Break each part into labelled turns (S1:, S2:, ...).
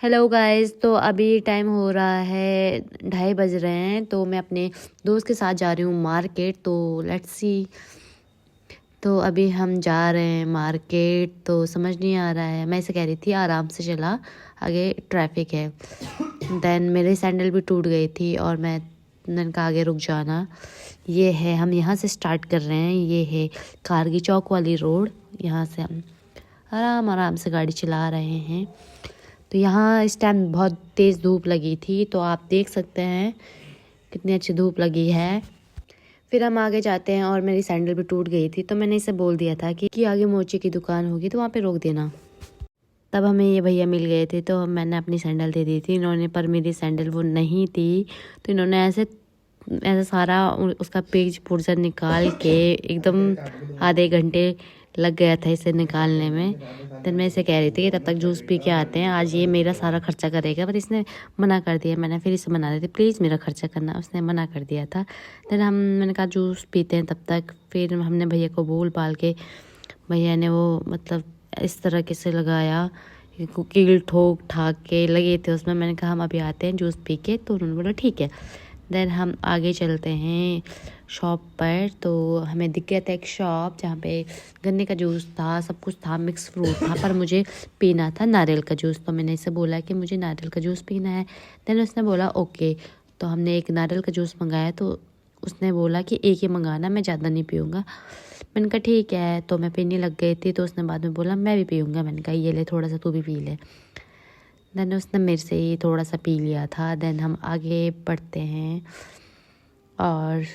S1: Hello guys, तो अभी time हो रहा है 2:30 बज रहे हैं। तो मैं अपने दोस्त के साथ जा रही हूँ मार्केट। तो लेट्स सी। तो अभी हम जा रहे हैं मार्केट। तो समझ नहीं आ रहा है। मैं इसे कह रही थी आराम से चला, आगे ट्रैफिक है। देन मेरी सैंडल भी टूट गई थी और मैंने कहा आगे रुक जाना। ये है, हम यहाँ से स्टार्ट कर रहे हैं। ये है कारगी चौक वाली रोड। यहाँ से हम आराम आराम से गाड़ी चला रहे हैं। तो यहाँ इस टाइम बहुत तेज़ धूप लगी थी, तो आप देख सकते हैं कितनी अच्छी धूप लगी है। फिर हम आगे जाते हैं और मेरी सैंडल भी टूट गई थी, तो मैंने इसे बोल दिया था कि आगे मोची की दुकान होगी तो वहाँ पे रोक देना। तब हमें ये भैया मिल गए थे, तो मैंने अपनी सैंडल दे दी थी इन्होंने, पर मेरी सैंडल वो नहीं थी। तो इन्होंने ऐसे सारा उसका पेज पुर्जा निकाल के एकदम आधे घंटे लग गया था इसे निकालने में। तो मैं इसे कह रही थी कि तब तक जूस पी के आते हैं, आज ये मेरा सारा खर्चा करेगा, पर इसने मना कर दिया। मैंने फिर इसे मना रही थी प्लीज़ मेरा खर्चा करना, उसने मना कर दिया था। फिर मैंने कहा जूस पीते हैं तब तक। फिर हमने भैया को बोल पाल के, भैया ने वो मतलब इस तरह से लगाया, कील ठोक ठाक के लगे थे उसमें। मैंने कहा हम अभी आते हैं जूस पी के, तो उन्होंने बोला ठीक है। देन हम आगे चलते हैं शॉप पर। तो हमें दिख गया था एक शॉप जहाँ पे गन्ने का जूस था, सब कुछ था, मिक्स फ्रूट था, पर मुझे पीना था नारियल का जूस। तो मैंने इसे बोला कि मुझे नारियल का जूस पीना है। देन उसने बोला ओके। तो हमने एक नारियल का जूस मंगाया। तो उसने बोला कि एक ही मंगाना, मैं ज़्यादा नहीं पीऊँगा। मैंने कहा ठीक है। तो मैं पीने लग गई थी, तो उसने बाद में बोला मैं भी पीऊँगा। मैंने कहा ये ले थोड़ा सा, तू भी पी ले। देन उसने मेरे से ही थोड़ा सा पी लिया था। देन हम आगे बढ़ते हैं और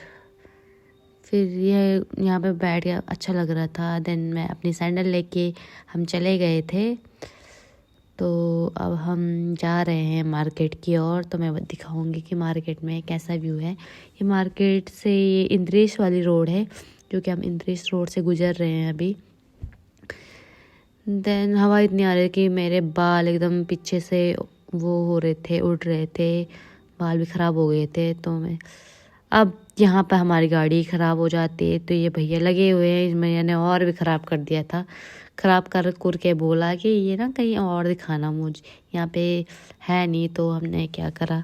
S1: फिर ये यहाँ पे बैठ गया, अच्छा लग रहा था। देन मैं अपनी सैंडल लेके हम चले गए थे। तो अब हम जा रहे हैं मार्केट की ओर। तो मैं दिखाऊंगी कि मार्केट में कैसा व्यू है। ये मार्केट से ये इंद्रेश वाली रोड है, जो कि हम इंद्रेश रोड से गुजर रहे हैं अभी। देन हवा इतनी आ रही कि मेरे बाल एकदम पीछे से वो हो रहे थे, उड़ रहे थे, बाल भी ख़राब हो गए थे। तो मैं अब यहाँ पर हमारी गाड़ी ख़राब हो जाती है, तो ये भैया लगे हुए हैं, मैंने और भी ख़राब कर दिया था। ख़राब कर के बोला कि ये ना कहीं और दिखाना, मुझे यहाँ पे है नहीं। तो हमने क्या करा,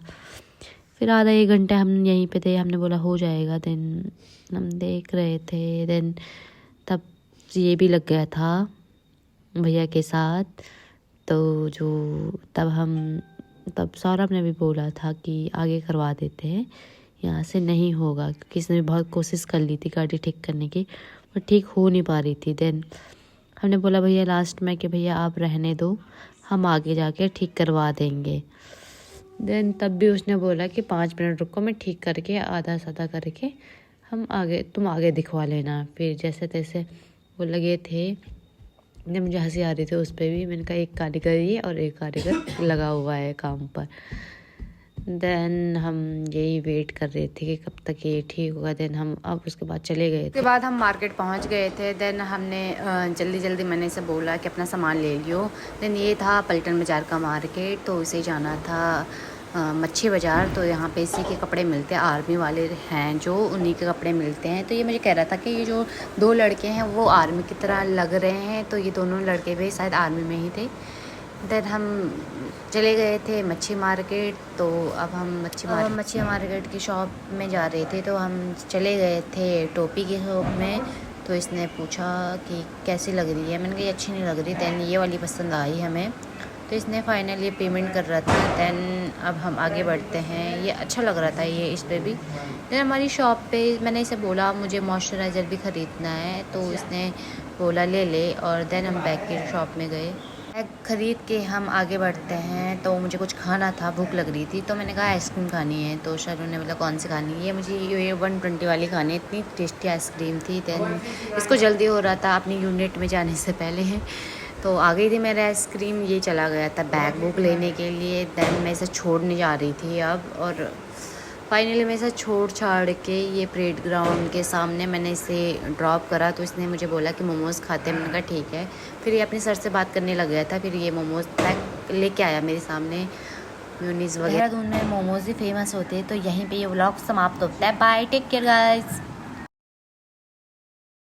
S1: फिर आधा एक घंटा हम यहीं पे थे। हमने बोला हो जाएगा। देन हम देख रहे थे। देन तब ये भी लग गया था भैया के साथ। तो तब सौरभ ने भी बोला था कि आगे करवा देते हैं, यहाँ से नहीं होगा, क्योंकि इसने भी बहुत कोशिश कर ली थी गाड़ी ठीक करने की, पर ठीक हो नहीं पा रही थी। देन हमने बोला भैया लास्ट में कि भैया आप रहने दो, हम आगे जाके ठीक करवा देंगे। देन तब भी उसने बोला कि 5 मिनट रुको, मैं ठीक करके आधा साधा करके तुम आगे दिखवा लेना। फिर जैसे तैसे वो लगे थे। ने मुझे हंसी आ रही थी उस पर भी। मैंने कहा एक कारीगर ये और एक कारीगर लगा हुआ है काम पर। देन हम यही वेट कर रहे थे कि कब तक ये ठीक होगा। देन हम अब उसके बाद चले गए थे। उसके बाद हम मार्केट पहुंच गए थे। देन हमने जल्दी जल्दी मैंने इसे बोला कि अपना सामान ले लियो। देन ये था पलटन बाज़ार का मार्केट, तो इसे जाना था मच्छी बाज़ार। तो यहाँ पे इसी के कपड़े मिलते हैं, आर्मी वाले हैं जो, उन्हीं के कपड़े मिलते हैं। तो ये मुझे कह रहा था कि ये जो 2 लड़के हैं वो आर्मी की तरह लग रहे हैं, तो ये दोनों लड़के भी शायद आर्मी में ही थे। देन हम चले गए थे मच्छी मार्केट। तो अब हम मच्छी मार्केट की शॉप में जा रहे थे। तो हम चले गए थे टोपी की शॉप में। तो इसने पूछा कि कैसी लग रही है, मैंने कहा ये अच्छी नहीं लग रही। दैन ये वाली पसंद आई हमें, तो इसने फाइनली पेमेंट कर रहा था। दैन अब हम आगे बढ़ते हैं। ये अच्छा लग रहा था ये इस पर भी। दैन हमारी शॉप पे मैंने इसे बोला मुझे मॉइस्चराइज़र भी ख़रीदना है, तो इसने बोला ले ले। और देन हम बैग की शॉप में गए, बैग ख़रीद के हम आगे बढ़ते हैं। तो मुझे कुछ खाना था, भूख लग रही थी, तो मैंने कहा आइसक्रीम खानी है। तो शरू ने बोला कौन सी खानी है, मुझे ये 120 वाली खानी है। इतनी टेस्टी आइसक्रीम थी। दैन इसको जल्दी हो रहा था अपनी यूनिट में जाने से पहले। तो आ गई थी मेरा आइसक्रीम। ये चला गया था बैग बुक लेने के लिए। दैन मैं इसे छोड़ने जा रही थी अब, और फाइनली मैं इसे छोड़ छाड़ के ये परेड ग्राउंड के सामने मैंने इसे ड्रॉप करा। तो इसने मुझे बोला कि मोमोज़ खाते हैं। मैंने कहा ठीक है। फिर ये अपने सर से बात करने लग गया था। फिर ये मोमोज़ पैक लेके आया मेरे सामने, म्यूनीस वगैरह। देहरादून में मोमोज़ ही फेमस होते हैं। तो यहीं पे ये व्लॉग समाप्त होता है। Bye, take care guys.